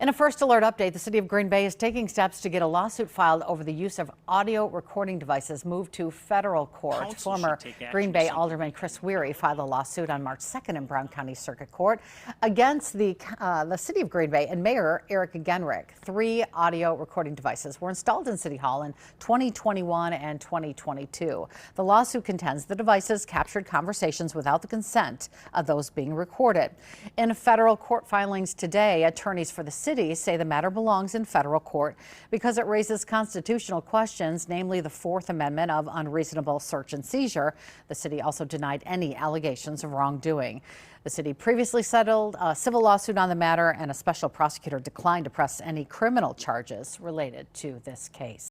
In a first alert update, the city of Green Bay is taking steps to get a lawsuit filed over the use of audio recording devices moved to federal court. Council Former should take action Green to Bay seek Alderman Chris Weary filed a lawsuit on March 2nd in Brown County Circuit Court against the city of Green Bay and Mayor Eric Genrich. 3 audio recording devices were installed in City Hall in 2021 and 2022. The lawsuit contends the devices captured conversations without the consent of those being recorded. In federal court filings today, attorneys for the city say the matter belongs in federal court because it raises constitutional questions, namely the Fourth Amendment of unreasonable search and seizure. The city also denied any allegations of wrongdoing. The city previously settled a civil lawsuit on the matter, and a special prosecutor declined to press any criminal charges related to this case.